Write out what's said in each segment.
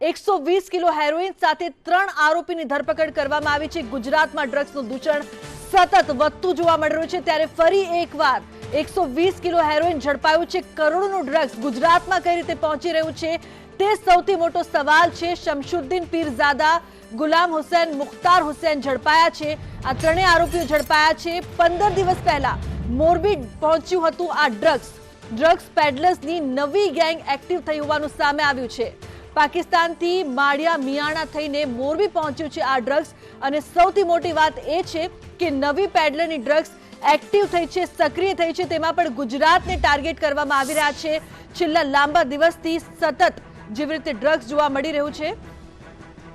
120 kilo heroine સાથે 3 આરોપીની ધરપકડ કરવામાં આવી છે। ગુજરાતમાં ડ્રગ્સનું દૂષણ સતત વધતું જોવા મળી રહ્યું છે, ત્યારે ફરી એકવાર 120 કિલો હેરોઇન ઝડપાયું છે। કરોડોનું ડ્રગ્સ ગુજરાતમાં કઈ રીતે પહોંચી રહ્યું છે તે સૌથી મોટો સવાલ છે। શમશુદ્દીન પીરઝાદા, ગુલામ હુસૈન, મુખ્તાર હુસૈન ઝડપાયા છે। આ ત્રણેય આરોપીઓ ઝડપાયા છે। 15 દિવસ પહેલા મોરબી પહોંચ્યું હતું આ ડ્રગ્સ પેડલર્સની નવી ગેંગ એક્ટિવ થઈ હોવાનું સામે આવ્યું છે। પાકિસ્તાનથી માળિયા મિયાણા થઈને મોરબી પહોંચ્યું છે આ ડ્રગ્સ, અને સૌથી મોટી વાત એ છે કે નવી પેડલરની ડ્રગ્સ એક્ટિવ થઈ છે, સક્રિય થઈ છે, તેમાં પણ ગુજરાતને ટાર્ગેટ કરવામાં આવી રહ્યા છે। છેલ્લા લાંબા દિવસથી સતત જેવી રીતે ડ્રગ્સ જોવા મળી રહ્યું છે,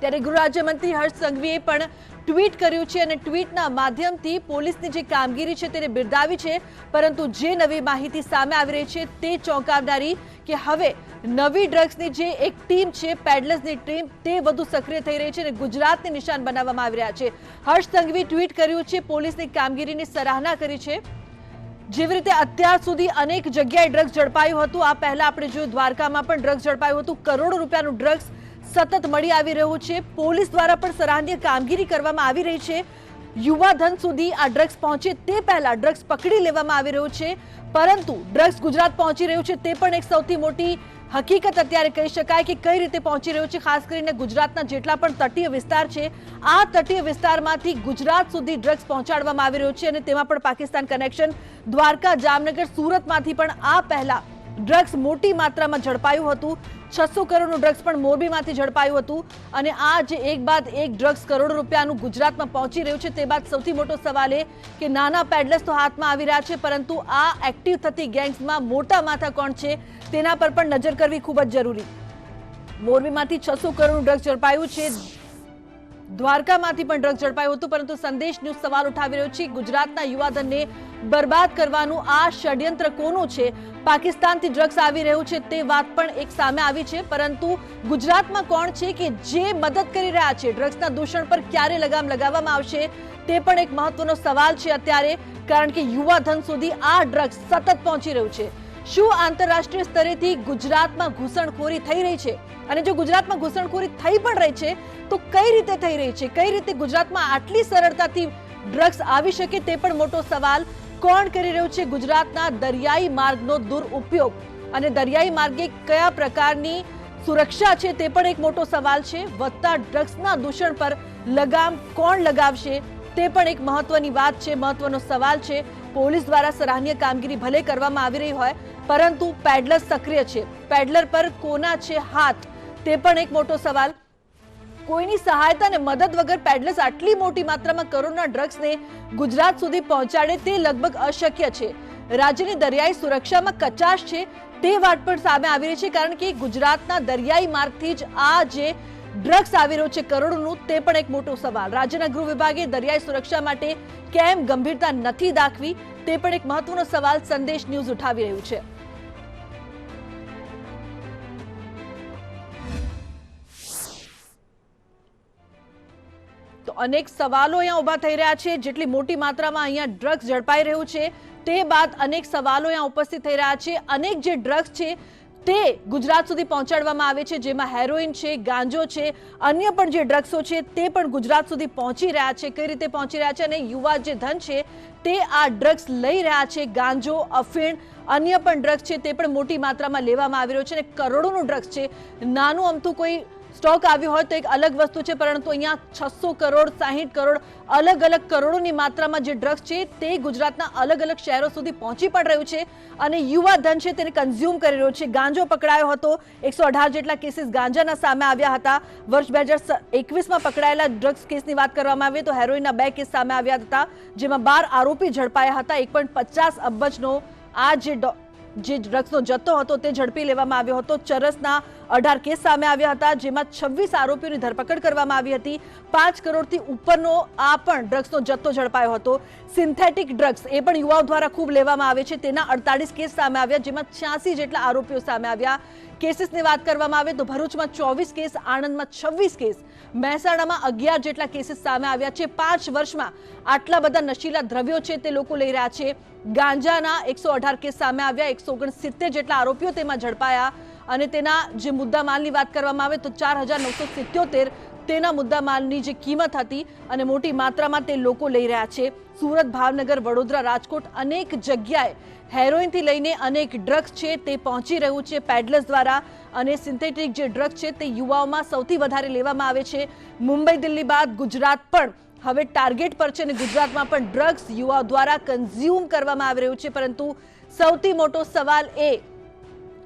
ત્યારે ગૃહ રાજ્યમંત્રી હર્ષ સંઘવીએ પણ ટ્વીટ કર્યું છે અને ટ્વીટના માધ્યમથી પોલીસની જે કામગીરી છે તેને બિરદાવી છે। પરંતુ જે નવી માહિતી સામે આવી રહી છે તે ચોંકાવનારી કે હવે નવી ડ્રગ્સની જે એક ટીમ છે, પેડલર્સની ટીમ, તે વધુ સક્રિય થઈ રહી છે અને ગુજરાતને નિશાન બનાવવામાં આવી રહ્યા છે। હર્ષ સંઘવીએ ટ્વીટ કર્યું છે, પોલીસની કામગીરીની સરાહના કરી છે। જેવી રીતે અત્યાર સુધી અનેક જગ્યાએ ડ્રગ્સ ઝડપાયું હતું, આ પહેલા આપણે જોયું દ્વારકામાં પણ ડ્રગ્સ ઝડપાયું હતું। કરોડો રૂપિયાનું ડ્રગ્સ સતત મળી આવી રહ્યું છે। પોલીસ દ્વારા પણ સરાહનીય કામગીરી કરવામાં આવી રહી છે। યુવાધન સુધી આ ડ્રગ્સ પહોંચે તે પહેલા ડ્રગ્સ પકડી લેવામાં આવી રહ્યું છે, પરંતુ ડ્રગ્સ ગુજરાત પહોંચી રહ્યું છે તે પણ એક સૌથી મોટી હકીકત અત્યારે કહી શકાય કે કઈ રીતે પહોંચી રહ્યું છે। ખાસ કરીને ગુજરાતના જેટલા પણ તટીય વિસ્તાર છે, આ તટીય વિસ્તારમાંથી ગુજરાત સુધી ડ્રગ્સ પહોંચાડવામાં આવી રહ્યું છે, અને તેમાં પણ પાકિસ્તાન કનેક્શન। દ્વારકા, જામનગર, સુરતમાંથી પણ આ પહેલા ડ્રગ્સ મોટી માત્રામાં ઝડપાયું હતું। 600 કરોડનું ડ્રગ્સ પણ મોરબીમાંથી ઝડપાયું હતું, અને આ જે એક બાદ એક ડ્રગ્સ કરોડો રૂપિયાનું ગુજરાતમાં પહોંચી રહ્યું છે તે બાદ સૌથી મોટો સવાલ એ કે નાના પેડલર્સ તો હાથમાં આવી રહ્યા છે, પરંતુ આ એક્ટિવ થતી ગેંગ્સમાં મોટા માથા કોણ છે તેના પર પણ નજર કરવી ખૂબ જ જરૂરી। મોરબીમાંથી 600 કરોડનું ડ્રગ્સ ઝડપાયું છે, દ્વારકામાંથી પણ ડ્રગ્સ ઝડપાયું હતું, પરંતુ સંદેશ ન્યૂઝ સવાલ ઉઠાવી રહ્યો છે, ગુજરાતના યુવાધનને બરબાદ કરવાનું આ ષડયંત્ર કોનું છે? પાકિસ્તાનથી ડ્રગ્સ આવી રહ્યું છે તે વાત પણ એક સામે આવી છે, પરંતુ ગુજરાતમાં કોણ છે કે જે મદદ કરી રહ્યા છે? ડ્રગ્સના દૂષણ પર ક્યારે લગામ લગાવવામાં આવશે તે પણ એક મહત્વનો સવાલ છે અત્યારે, કારણ કે યુવાધન સુધી આ ડ્રગ્સ સતત પહોંચી રહ્યું છે। શું આંતરરાષ્ટ્રીય સ્તરેથી ગુજરાતમાં ઘૂસણખોરી થઈ રહી છે? અને જો ગુજરાતમાં ઘૂસણખોરી થઈ પણ રહી છે તો કઈ રીતે થઈ રહી છે? કઈ રીતે ગુજરાતમાં આટલી સરળતાથી ડ્રગ્સ આવી શકે તે પણ મોટો સવાલ। કોણ કરી રહ્યું છે ગુજરાતના દરિયાઈ માર્ગનો દુરુપયોગ, અને દરિયાઈ માર્ગે કયા પ્રકારની સુરક્ષા છે તે પણ એક મોટો સવાલ છે। વધતા ડ્રગ્સના દૂષણ પર લગામ કોણ લગાવશે તે પણ એક મહત્વની વાત છે, મહત્વનો સવાલ છે। પોલીસ દ્વારા સરાહનીય કામગીરી ભલે કરવામાં આવી રહી હોય, પરંતુ પેડલર સક્રિય છે, પેડલર પર કોના છે હાથ તે પણ એક મોટો સવાલ। કોઈની સહાયતા અને મદદ વગર પેડલર્સ આટલી મોટી માત્રામાં કરોડના ડ્રગ્સને ગુજરાત સુધી પહોંચાડે તે લગભગ અશક્ય છે। રાજ્યની દરિયાઈ સુરક્ષામાં કચાશ છે તે વાત પણ સામે આવી રહી છે, કારણ કે ગુજરાતના દરિયાઈ માર્ગથી જ આ જે ડ્રગ્સ આવી રહ્યો છે કરોડોનું તે પણ એક મોટો સવાલ। રાજ્યના ગૃહ વિભાગે દરિયાઈ સુરક્ષા માટે કેમ ગંભીરતા નથી દાખવી તે પણ એક મહત્વનો સવાલ સંદેશ ન્યૂઝ ઉઠાવી રહ્યું છે। તો અનેક સવાલો અહીંયા ઉભા થઈ રહ્યા છે। જેટલી મોટી માત્રામાં અહીંયા ડ્રગ્સ ઝડપાઈ રહ્યું છે તે બાદ અનેક સવાલો અહીંયા ઉપસ્થિત થઈ રહ્યા છે। અનેક જે ડ્રગ્સ છે તે ગુજરાત સુધી પહોંચાડવામાં આવે છે, જેમાં હેરોઇન છે, ગાંજો છે, અન્ય પણ જે ડ્રગ્સો છે તે પણ ગુજરાત સુધી પહોંચી રહ્યા છે। કઈ રીતે પહોંચી રહ્યા છે અને યુવા જે ધન છે તે આ ડ્રગ્સ લઈ રહ્યા છે। ગાંજો, અફીણ, અન્ય પણ ડ્રગ્સ છે તે પણ મોટી માત્રામાં લેવામાં આવી રહ્યો છે, અને કરોડોનું ડ્રગ્સ છે। નાનું અમથું કોઈ સ્ટોક આવ્યો હોય તો એક અલગ વસ્તુ છે, પરંતુ અહીંયા 600 કરોડ, 60 કરોડ, અલગ અલગ કરોડોની માત્રામાં જે ડ્રગ્સ છે તે ગુજરાતના અલગ અલગ શહેરો સુધી પહોંચી પણ રહ્યું છે, અને યુવા ધન છે તેને કન્ઝ્યુમ કરી રહ્યો છે। ગાંજો પકડાયો હતો, 118 જેટલા કેસીસ ગાંજાના સામે આવ્યા હતા। વર્ષ 2021માં પકડાયેલા ડ્રગ્સ કેસની વાત કરવામાં આવે તો હેરોઇનના 2 કેસ સામે આવ્યા હતા, જેમાં 12 આરોપી ઝડપાયા હતા। 1.50 અબજનો આ જે ડ્રગ્સનો જથ્થો હતો તે ઝડપી લેવામાં આવ્યો હતો। ચરસના 18 કેસ સામે આવ્યા હતા, જેમાં 26 આરોપીઓની ધરપકડ કરવામાં આવી હતી। 5 કરોડથી ઉપરનો આ પણ ડ્રગ્સનો જથ્થો ઝડપાયો હતો। સિન્થેટિક ડ્રગ્સ એ પણ યુવાઓ દ્વારા ખૂબ લેવામાં આવે છે, તેના 48 કેસ સામે આવ્યા, જેમાં 86 જેટલા આરોપીઓ સામે આવ્યા। કેસીસની વાત કરવામાં આવે તો ભરૂચમાં 24 કેસ, આણંદમાં 26 કેસ, મહેસાણામાં 11 જેટલા કેસીસ સામે આવ્યા છે। 5 વર્ષમાં આટલા બધા નશીલા દ્રવ્યો છે તે લોકો લઈ રહ્યા છે। ગાંજાના 118 કેસ સામે આવ્યા, 169 જેટલા આરોપીઓ તેમાં ઝડપાયા, અને તેના જે મુદ્દામાલની વાત કરવામાં આવે તો 4,977 તેના મુદ્દામાલની જે કિંમત હતી અને મોટી માત્રામાં તે લોકો લઈ રહ્યા છે। સુરત, ભાવનગર, વડોદરા, રાજકોટ અનેક જગ્યાએ હેરોઇનથી લઈને અનેક ડ્રગ્સ છે તે પહોંચી રહ્યું છે પેડલર્સ દ્વારા અને સિન્થેટિક જે ડ્રગ્સ છે તે યુવાઓમાં સૌથી વધારે લેવામાં આવે છે। મુંબઈ, દિલ્હી બાદ ગુજરાત પણ હવે ટાર્ગેટ પર છે અને ગુજરાતમાં પણ ડ્રગ્સ યુવાઓ દ્વારા કન્ઝ્યુમ કરવામાં આવી રહ્યું છે, પરંતુ સૌથી મોટો સવાલ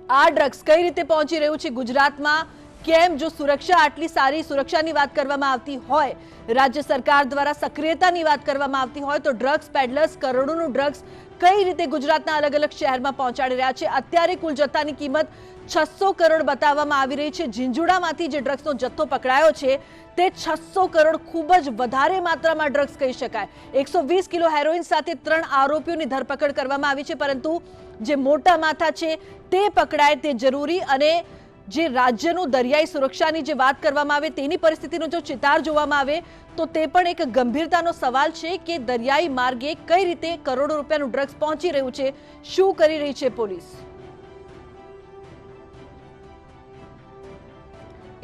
આ ડ્રગ્સ કઈ રીતે પહોંચી રહ્યું છે ગુજરાતમાં? કેમ? જો સુરક્ષા આટલી સારી સુરક્ષાની વાત કરવામાં આવતી હોય, રાજ્ય સરકાર દ્વારા સક્રિયતાની વાત કરવામાં આવતી હોય, તો ડ્રગ્સ પેડલર્સ કરોડોનું ડ્રગ્સ કઈ રીતે ગુજરાતના અલગ અલગ શહેરમાં પહોંચાડી રહ્યા છે? અત્યારે કુલ જથ્થાની કિંમત 600 કરોડ બતાવવામાં આવી રહી છે। ઝીંઝુડામાંથી જે ડ્રગ્સનો જથ્થો પકડાયો છે તે 600 કરોડ ખૂબ જ વધારે માત્રામાં ડ્રગ્સ કહી શકાય। 120 કિલો હેરોઇન સાથે 3 આરોપીઓની ધરપકડ કરવામાં આવી છે, પરંતુ જે મોટા માથા છે તે પકડાય તે જરૂરી અને જે રાજ્યનું દરિયાઈ સુરક્ષાની જે વાત કરવામાં આવે તેની પરિસ્થિતિનો જો ચિતાર જોવામાં આવે તો તે પણ એક ગંભીરતાનો સવાલ છે કે દરિયાઈ માર્ગે કઈ રીતે કરોડો રૂપિયાનું ડ્રગ્સ પહોંચી રહ્યું છે, શું કરી રહી છે પોલીસ?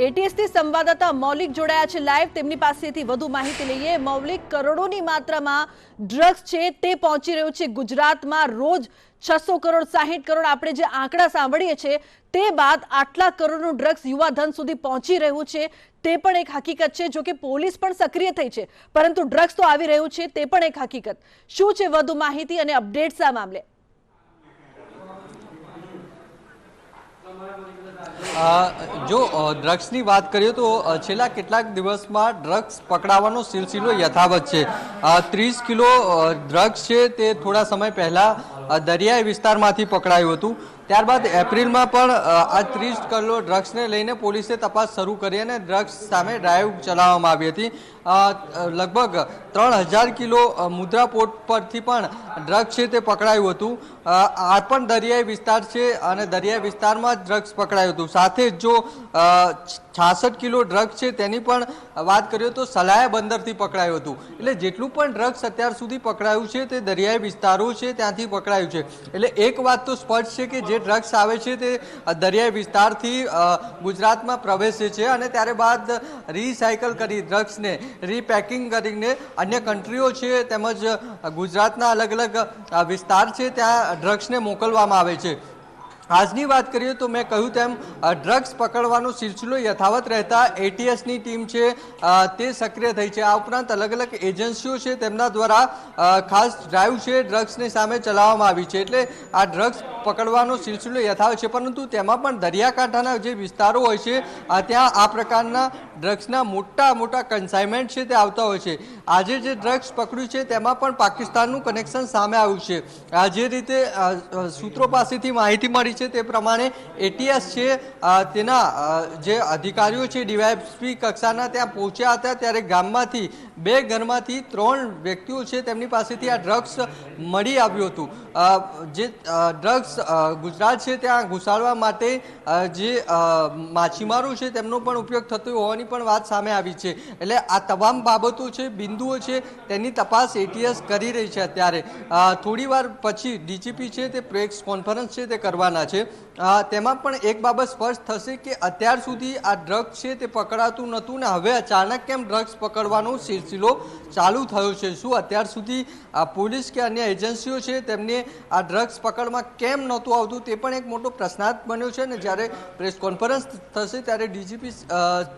એટીએસથી સંવાદદાતા મૌલિક જોડાયા છે લાઈવ, તેમની પાસેથી વધુ માહિતી લઈએ। મૌલિક, કરોડોની માત્રામાં ડ્રગ્સ છે તે પહોંચી રહ્યું છે ગુજરાતમાં, રોજ 600 કરોડ 60 કરોડ આપણે જે આંકડા સાંભળીએ છીએ તે બાદ આટલા કરોડનું ડ્રગ્સ યુવાધન સુધી પહોંચી રહ્યું છે તે પણ એક હકીકત છે। જો કે પોલીસ પણ સક્રિય થઈ છે, પરંતુ ડ્રગ્સ તો આવી રહ્યું છે તે પણ એક હકીકત। શું છે વધુ માહિતી અને અપડેટ્સ આ મામલે? જો ડ્રગ્સની વાત કરીએ તો છેલ્લા કેટલાક દિવસમાં ડ્રગ્સ પકડાવાનો સિલસિલો યથાવત છે। 30 કિલો ડ્રગ્સ છે તે થોડા સમય પહેલા દરિયાઈ વિસ્તારમાંથી પકડાયું હતું। ત્યારબાદ એપ્રિલમાં પણ આ 30 કિલો ડ્રગ્સને લઈને પોલીસે તપાસ શરૂ કરી અને ડ્રગ્સ સામે ડ્રાઈવ ચલાવવામાં આવી હતી। લગભગ 3000 કિલો મુદ્રા પોર્ટ પરથી પણ ડ્રગ્સ છે તે પકડાયું હતું। આ પણ દરિયાઈ વિસ્તાર છે અને દરિયાઈ વિસ્તારમાં જ ડ્રગ્સ પકડાયું હતું। સાથે જ જો 66 કિલો ડ્રગ્સ છે તેની પણ વાત કરીએ તો સલાયા બંદરથી પકડાયું હતું। એટલે જેટલું પણ ડ્રગ્સ અત્યાર સુધી પકડાયું છે તે દરિયાઈ વિસ્તારો છે ત્યાંથી પકડાયું છે। એટલે એક વાત તો સ્પષ્ટ છે કે જે ડ્રગ્સ આવે છે તે દરિયાઈ વિસ્તારથી ગુજરાતમાં પ્રવેશે છે અને ત્યારબાદ રિસાયકલ કરી ડ્રગ્સને રીપેકિંગ કરીને અન્ય કન્ટ્રીઓ છે તેમજ ગુજરાતના અલગ અલગ વિસ્તાર છે ત્યાં ડ્રગ્સને મોકલવામાં આવે છે। આજની વાત કરીએ તો મેં કહ્યું તેમ ડ્રગ્સ પકડવાનો સિલસિલો યથાવત રહેતા એટીએસની ટીમ છે તે સક્રિય થઈ છે। આ ઉપરાંત અલગ અલગ એજન્સીઓ છે તેમના દ્વારા ખાસ ડ્રાઈવ છે ડ્રગ્સની સામે ચલાવવામાં આવી છે। એટલે આ ડ્રગ્સ પકડવાનો સિલસિલો યથાવત છે, પરંતુ તેમાં પણ દરિયાકાંઠાના જે વિસ્તારો હોય છે ત્યાં આ પ્રકારના ડ્રગ્સના મોટા કન્સાઇનમેન્ટ છે તે આવતા હોય છે। આજે જે ડ્રગ્સ પકડ્યું છે તેમાં પણ પાકિસ્તાનનું કનેક્શન સામે આવ્યું છે। જે રીતે સૂત્રો પાસેથી માહિતી મળી છે તે પ્રમાણે એટીએસ છે તેના જે અધિકારીઓ છે ડીવાયએસપી કક્ષાના ત્યાં પહોંચ્યા હતા ત્યારે ગામમાંથી 2 ઘરમાંથી 3 વ્યક્તિઓ છે તેમની પાસેથી આ ડ્રગ્સ મળી આવ્યું હતું। જે ડ્રગ્સ ગુજરાત છે ત્યાં ઘુસાડવા માટે જે માછીમારો છે તેમનો પણ ઉપયોગ થતો હોવાની પણ વાત સામે આવી છે। એટલે આ તમામ બાબતો છે, બિંદુઓ છે, તેની તપાસ એટીએસ કરી રહી છે। અત્યારે થોડી વાર પછી ડીજીપી છે તે પ્રેસ કોન્ફરન્સ છે તે કરવાના છે। તેમાં પણ એક બાબત સ્પષ્ટ થશે કે અત્યાર સુધી આ ડ્રગ્સ છે તે પકડાતું નહોતું ને હવે અચાનક કેમ ડ્રગ્સ પકડવાનો સિલસિલો ચાલુ થયો છે? શું અત્યાર સુધી પોલીસ કે અન્ય એજન્સીઓ છે તેમને આ ડ્રગ્સ પકડમાં કેમ નહોતું આવતું તે પણ એક મોટો પ્રશ્નાર્થ બન્યો છે ને જ્યારે પ્રેસ કોન્ફરન્સ થશે ત્યારે ડીજીપી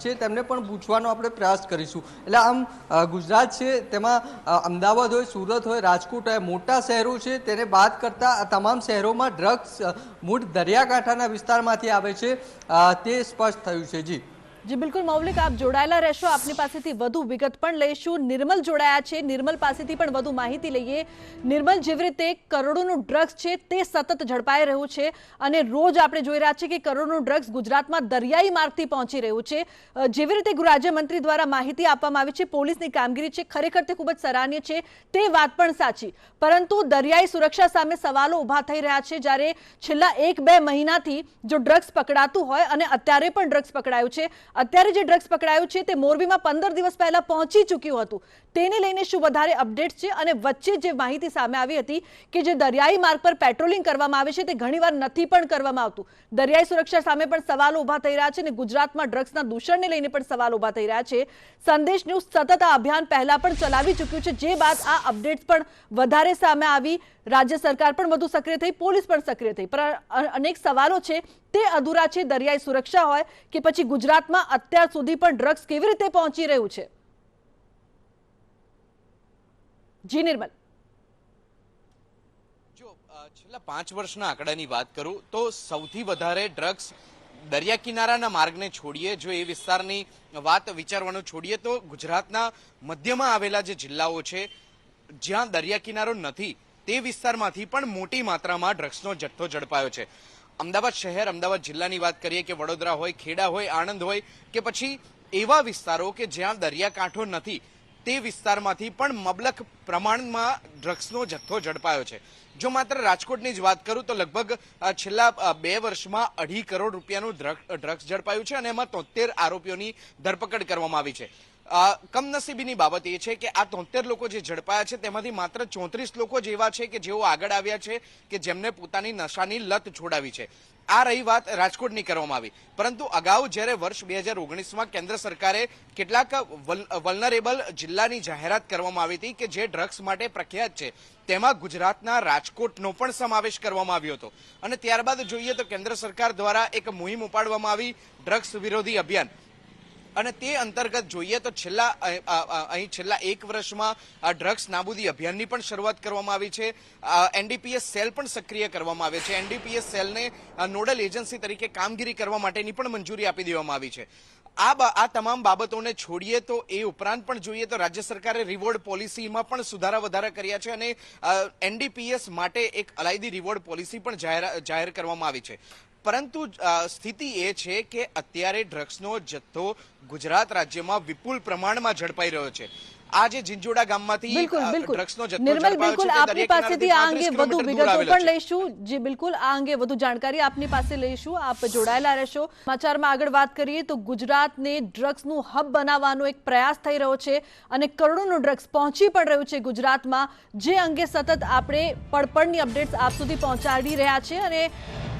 છે તેમને પણ પૂછવાનો આપણે પ્રયાસ કરીશું। એટલે આમ ગુજરાત છે તેમાં અમદાવાદ હોય, સુરત હોય, રાજકોટ હોય, મોટા શહેરો છે તેને બાદ કરતા આ તમામ શહેરોમાં ડ્રગ્સ મૂળ દરિયાકાંઠાના વિસ્તારમાંથી આવે છે તે સ્પષ્ટ થયું છે। જી બિલકુલ મૌલિક, આપ જોડાયેલા રહેશો, આપની પાસેથી વધુ વિગત પણ લઈશું। નિર્મલ જોડાયા છે, નિર્મલ પાસેથી પણ વધુ માહિતી લઈએ। નિર્મલ, જેવી રીતે કરોડોનું ડ્રગ્સ છે તે સતત ઝડપાઈ રહ્યું છે અને રોજ આપણે જોઈ રહ્યા છીએ કે કરોડોનું ડ્રગ્સ ગુજરાતમાં દરિયાઈ માર્ગથી પહોંચી રહ્યું છે। જેવી રીતે ગૃહ રાજ્યમંત્રી દ્વારા માહિતી આપવામાં આવી છે, પોલીસની કામગીરી છે ખરેખર તે ખૂબ જ સરાહનીય છે, તે વાત પણ સાચી, પરંતુ દરિયાઈ સુરક્ષા સામે સવાલો ઊભા થઈ રહ્યા છે। જ્યારે છેલ્લા 1-2 મહિનાથી જો ડ્રગ્સ પકડાતું હોય અને અત્યારે પણ ડ્રગ્સ પકડાયું છે અત્યારે જે ડ્રગ્સ પકડાયું છે તે મોરબીમાં 15 દિવસ પહેલા પહોંચી ચૂક્યું હતું, તેને લઈને શું વધારે અપડેટ્સ છે? અને વચ્ચે જે માહિતી સામે આવી હતી કે જે દરિયાઈ માર્ગ પર પેટ્રોલિંગ કરવામાં આવે છે તે ઘણીવાર નથી પણ કરવામાં આવતું, દરિયાઈ સુરક્ષા સામે પણ સવાલો ઉભા થઈ રહ્યા છે અને ગુજરાતમાં ડ્રગ્સના દૂષણને લઈને પણ સવાલો ઉભા થઈ રહ્યા છે। સંદેશ ન્યૂઝ સતત આ અભિયાન પહેલા પણ ચલાવી ચૂક્યું છે, જે બાદ આ અપડેટ્સ પણ વધારે સામે આવી, રાજ્ય સરકાર પણ વધુ સક્રિય થઈ, પોલીસ પણ સક્રિય થઈ, પણ અનેક સવાલો છે તે અધૂરા છે। દરિયાઈ સુરક્ષા હોય કે પછી ગુજરાતમાં અત્યાર સુધી પણ ડ્રગ્સ કેવી રીતે પહોંચી રહ્યું છે? જી નિર્મલ, જો છેલ્લા 5 વર્ષના આંકડાની વાત કરું તો સૌથી વધારે ડ્રગ્સ દરિયા કિનારાના માર્ગને છોડીએ, જો એ વિસ્તારની વાત વિચારવાનું છોડીએ તો ગુજરાતના મધ્યમાં આવેલા જે જિલ્લાઓ છે જ્યાં દરિયા કિનારો નથી તે વિસ્તારમાંથી પણ મોટી માત્રામાં ડ્રગ્સનો જથ્થો ઝડપાયો છે। અમદાવાદ શહેર, અમદાવાદ જિલ્લાની વાત કરીએ કે વડોદરા હોય, ખેડા હોય, આણંદ હોય કે પછી એવા વિસ્તારો કે જ્યાં દરિયાકાંઠો નથી તે વિસ્તારમાંથી પણ મબલખ પ્રમાણમાં ડ્રગ્સનો જથ્થો ઝડપાયો છે। જો માત્ર રાજકોટની જ વાત કરું તો લગભગ છેલ્લા 2 વર્ષમાં 2.5 કરોડ રૂપિયાનું ડ્રગ્સ ઝડપાયું છે અને એમાં 73 આરોપીઓની ધરપકડ કરવામાં આવી છે। કમનસીબીની બાબત એ છે કે આ 73 લોકો જે ઝડપાયા છે તેમાંથી માત્ર 34 લોકો જ એવા છે કે જેઓ આગળ આવ્યા છે કે જેમને પોતાની નશાની લત છોડાવી છે। આ રહી વાત રાજકોટની કરવામાં આવી, પરંતુ અગાઉ જ્યારે વર્ષ 2019માં કેન્દ્ર સરકારે કેટલાક વલ્નરેબલ જિલ્લાની જાહેરાત કરવામાં આવી હતી કે જે ડ્રગ્સ માટે પ્રખ્યાત છે, તેમાં ગુજરાતના રાજકોટનો પણ સમાવેશ કરવામાં આવ્યો હતો અને ત્યારબાદ જોઈએ તો કેન્દ્ર સરકાર દ્વારા એક મુહિમ ઉપાડવામાં આવી, ડ્રગ્સ વિરોધી અભિયાન, અને તે અંતર્ગત જોઈએ તો છેલ્લા 1 વર્ષમાં ડ્રગ્સ નાબૂદી અભિયાનની પણ શરૂઆત કરવામાં આવી છે। એનડીપીએસ સેલ પણ સક્રિય કરવામાં આવે છે, એનડીપીએસ સેલને નોડલ એજન્સી તરીકે કામગીરી કરવા માટેની પણ મંજૂરી આપી દેવામાં આવી છે। આ તમામ બાબતોને છોડીએ તો એ ઉપરાંત પણ જોઈએ તો રાજ્ય સરકારે રિવોર્ડ પોલિસીમાં પણ સુધારા વધારા કર્યા છે અને એનડીપીએસ માટે એક અલાયદી રિવોર્ડ પોલિસી પણ જાહેર કરવામાં આવી છે। પરંતુ સ્થિતિ એ છે કે અત્યારે ડ્રગ્સનો જથ્થો ગુજરાત રાજ્યમાં વિપુલ પ્રમાણમાં ઝડપાઈ રહ્યો છે। આ જે ઝીંઝોડા ગામમાંથી ડ્રગ્સનો જથ્થો ઝડપાયો છે, આપની પાસેથી આ અંગે વધુ વિગતો પણ લઈશું। જી બિલકુલ, આ અંગે વધુ જાણકારી આપની પાસે લઈશું, આપ જોડાયેલા રહેશો। સમાચારમાં આગળ વાત કરીએ તો ગુજરાતને ડ્રગ્સનું હબ બનાવવાનો એક પ્રયાસ થઈ રહ્યો છે અને કરોડોનું ડ્રગ્સ પહોંચી પણ રહ્યું છે ગુજરાતમાં, જે અંગે સતત આપણે પળપળની અપડેટ્સ આપ સુધી પહોંચાડી રહ્યા છે। અને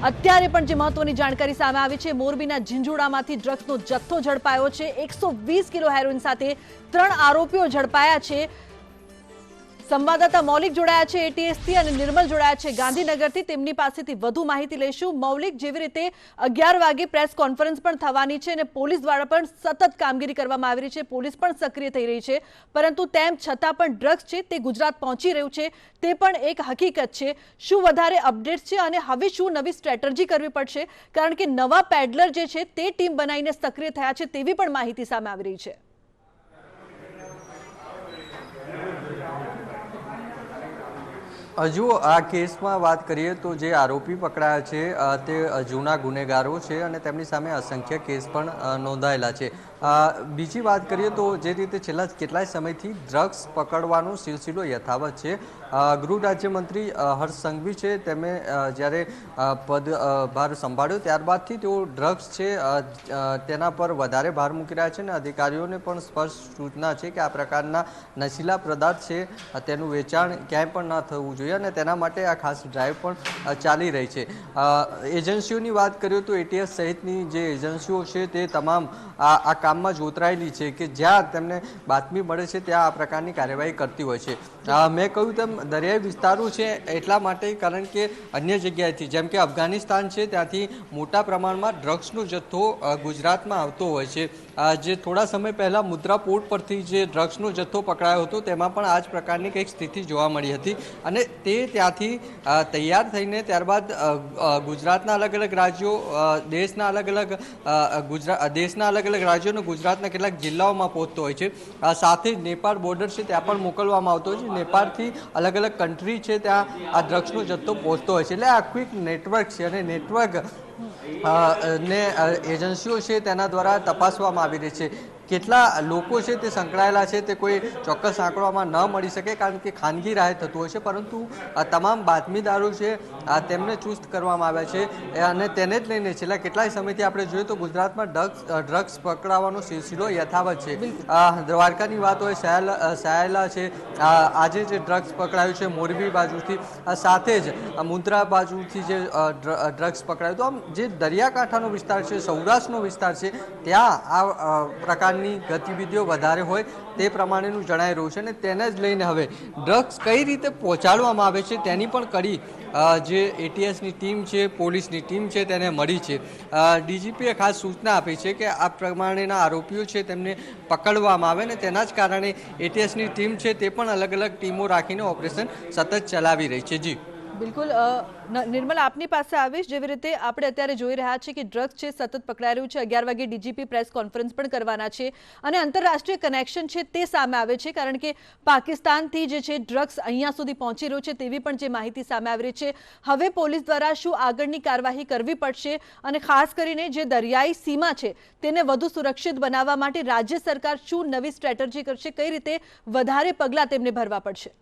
અત્યારે પણ જે મહત્વની જાણકારી સામે આવી છે, મોરબીના ઝીંઝોડામાંથી ડ્રગ્સનો જથ્થો ઝડપાયો છે, 120 કિલો હેરોઇન સાથે 3 આરોપીઓ ઝડપાયા છે। સંવાદદાતા મૌલિક જોડાયા છે એટીએસથી અને નિર્મલ જોડાયા છે ગાંધીનગરથી, તેમની પાસેથી વધુ માહિતી લઈશું। મૌલિક, જેવી રીતે 11 વાગે પ્રેસ કોન્ફરન્સ પણ થવાની છે અને પોલીસ દ્વારા પણ સતત કામગીરી કરવામાં આવી રહી છે, પોલીસ પણ સક્રિય થઈ રહી છે, પરંતુ તેમ છતાં પણ ડ્રગ્સ છે તે ગુજરાત પહોંચી રહ્યું છે તે પણ એક હકીકત છે। શું વધારે અપડેટ્સ છે અને હવે શું નવી સ્ટ્રેટેજી કરવી પડશે, કારણ કે નવા પેડલર જે છે તે ટીમ બનાવીને સક્રિય થયા છે તેવી પણ માહિતી સામે આવી રહી છે? હજુ આ કેસમાં વાત કરીએ તો જે આરોપી પકડાયા છે તે જૂના ગુનેગારો છે અને તેમની સામે અસંખ્ય કેસ પણ નોંધાયેલા છે। બીજી વાત કરીએ તો જે રીતે છેલ્લા કેટલાય સમયથી ડ્રગ્સ પકડવાનો સિલસિલો યથાવત છે। ગૃહ રાજ્યમંત્રી હર્ષ સંઘવી છે, તેમણે જ્યારે પદભાર સંભાળ્યો ત્યારબાદથી તેઓ ડ્રગ્સ છે તેના પર વધારે ભાર મૂકી રહ્યા છે અને અધિકારીઓને પણ સ્પષ્ટ સૂચના છે કે આ પ્રકારના નશીલા પદાર્થ છે તેનું વેચાણ ક્યાંય પણ ન થવું જોઈએ અને તેના માટે આ ખાસ ડ્રાઈવ પણ ચાલી રહી છે। એજન્સીઓની વાત કરીએ તો એટીએસ સહિતની જે એજન્સીઓ છે તે તમામ આ કામમાં જોતરાયેલી છે કે જ્યાં તેમને બાતમી મળે છે ત્યાં આ પ્રકારની કાર્યવાહી કરતી હોય છે। મેં કહ્યું તેમ દરિયાઈ વિસ્તારો છે એટલા માટે કારણ કે અન્ય જગ્યાએથી જેમ કે અફઘાનિસ્તાન છે ત્યાંથી મોટા પ્રમાણમાં ડ્રગ્સનો જથ્થો ગુજરાતમાં આવતો હોય છે। જે થોડા સમય પહેલા મુદ્રા પોર્ટ પરથી જે ડ્રગ્સનો જથ્થો પકડાયો હતો તેમાં પણ આ જ પ્રકારની કંઈક સ્થિતિ જોવા મળી હતી અને તે ત્યાંથી તૈયાર થઈને ત્યારબાદ ગુજરાતના અલગ અલગ રાજ્યો, દેશના અલગ અલગ રાજ્યો અને ગુજરાતના કેટલાક જિલ્લાઓમાં પહોંચતો હોય છે। સાથે જ નેપાળ બોર્ડર છે ત્યાં પણ મોકલવામાં આવતો હોય છે, નેપાળથી અલગ અલગ કન્ટ્રી છે ત્યાં આ ડ્રગ્સનો જથ્થો પહોંચતો હોય છે। એટલે આખું એક નેટવર્ક છે અને નેટવર્ક ને એજન્સીઓ છે તેના દ્વારા તપાસવામાં આવી રહી છે। કેટલા લોકો છે તે સંકળાયેલા છે તે કોઈ ચોક્કસ આંકડામાં ન મળી શકે, કારણ કે ખાનગી રાહે થતું હોય છે, પરંતુ તમામ બાતમીદારો છે તેમને ચુસ્ત કરવામાં આવ્યા છે અને તેને જ લઈને છેલ્લા કેટલાય સમયથી આપણે જોઈએ તો ગુજરાતમાં ડ્રગ્સ પકડાવાનો સિલસિલો યથાવત છે. દ્વારકાની વાત હોય, સાયલા છે, આજે જે ડ્રગ્સ પકડાયું છે મોરબી બાજુથી, સાથે જ મુન્દ્રા બાજુથી જે ડ્રગ્સ પકડાયું, તો આમ જે દરિયાકાંઠાનો વિસ્તાર છે, સૌરાષ્ટ્રનો વિસ્તાર છે, ત્યાં આ પ્રકારની ગતિવિધિઓ વધારે હોય તે પ્રમાણેનું જણાઈ રહ્યું છે. અને તેને જ લઈને હવે ડ્રગ્સ કઈ રીતે પહોંચાડવામાં આવે છે તેની પણ કડી જે એટીએસની ટીમ છે, પોલીસની ટીમ છે તેને મળી છે. ડીજીપીએ ખાસ સૂચના આપી છે કે આ પ્રમાણેના આરોપીઓ છે તેમને પકડવામાં આવે, ને તેના જ કારણે એટીએસની ટીમ છે તે પણ અલગ અલગ ટીમો રાખીને ઓપરેશન સતત ચલાવી રહી છે. જી બિલકુલ. નિર્મલ, આપની પાસે આવીશ. જેવી રીતે આપણે અત્યારે જોઈ રહ્યા છીએ કે ડ્રગ્સ છે સતત પકડાઈ રહ્યું છે. 11 વાગે ડીજીપી પ્રેસ કોન્ફરન્સ પણ કરવાના છે અને આંતરરાષ્ટ્રીય કનેક્શન છે તે સામે આવે છે, કારણ કે પાકિસ્તાનથી જે છે ડ્રગ્સ અહીંયા સુધી પહોંચી રહ્યું છે તેવી પણ જે માહિતી સામે આવી રહી છે. હવે પોલીસ દ્વારા શું આગળની કાર્યવાહી કરવી પડશે, અને ખાસ કરીને જે દરિયાઈ સીમા છે તેને વધુ સુરક્ષિત બનાવવા માટે રાજ્ય સરકાર શું નવી સ્ટ્રેટેજી કરશે, કઈ રીતે વધારે પગલાં તેમને ભરવા પડશે?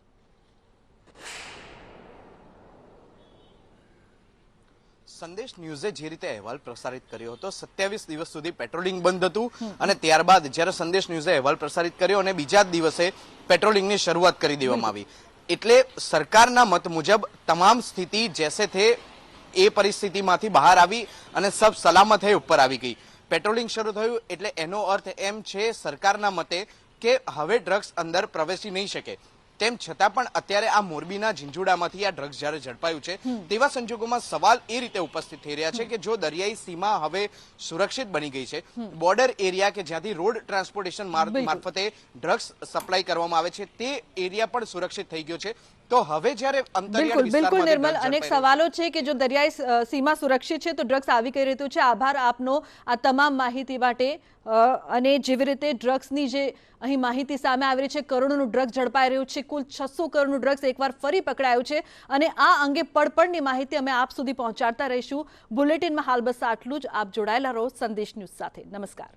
સંદેશ ન્યૂઝે જે રીતે અહેવાલ પ્રસારિત કર્યો હતો, 27 દિવસ સુધી પેટ્રોલિંગ બંધ હતું અને ત્યારબાદ જ્યારે સંદેશ ન્યૂઝે અહેવાલ પ્રસારિત કર્યો અને બીજા જ દિવસે પેટ્રોલિંગની શરૂઆત કરી દેવામાં આવી, એટલે સરકારના મત મુજબ તમામ સ્થિતિ જેસે થે એ પરિસ્થિતિમાંથી બહાર આવી અને સબ સલામત હે ઉપર આવી ગઈ. પેટ્રોલિંગ શરૂ થયું એટલે એનો અર્થ એમ છે સરકારના મતે કે હવે ડ્રગ્સ અંદર પ્રવેશી નહીં શકે. તેમ છતાં પણ અત્યારે આ મોરબીના ઝીંઝુડામાંથી આ ડ્રગ્સ જ્યારે ઝડપાયું છે તેવા સંજોગોમાં સવાલ એ રીતે ઉપસ્થિત થઈ રહ્યા છે કે જો દરિયાઈ સીમા હવે સુરક્ષિત બની ગઈ છે, બોર્ડર એરિયા કે જ્યાંથી રોડ ટ્રાન્સપોર્ટેશન મારફતે ડ્રગ્સ સપ્લાય કરવામાં આવે છે તે એરિયા પણ સુરક્ષિત થઈ ગયો છે, તો હવે જ્યારે બિલકુલ નિર્મલ, અનેક સવાલો છે કે જો દરિયાઈ સીમા સુરક્ષિત છે તો ડ્રગ્સ આવી કઈ રહ્યું છે. આભાર આપનો આ તમામ માહિતી માટે. અને જેવી રીતે ડ્રગ્સની જે અહીં માહિતી સામે આવી રહી છે, કરોડોનું ડ્રગ્સ ઝડપાઈ રહ્યું છે, કુલ 600 કરોડનું ડ્રગ્સ એકવાર ફરી પકડાયું છે, અને આ અંગે પડપડની માહિતી અમે આપ સુધી પહોંચાડતા રહીશું. બુલેટિનમાં હાલ બસ આટલું જ. આપ જોડાયેલા રહો સંદેશ ન્યૂઝ સાથે. નમસ્કાર.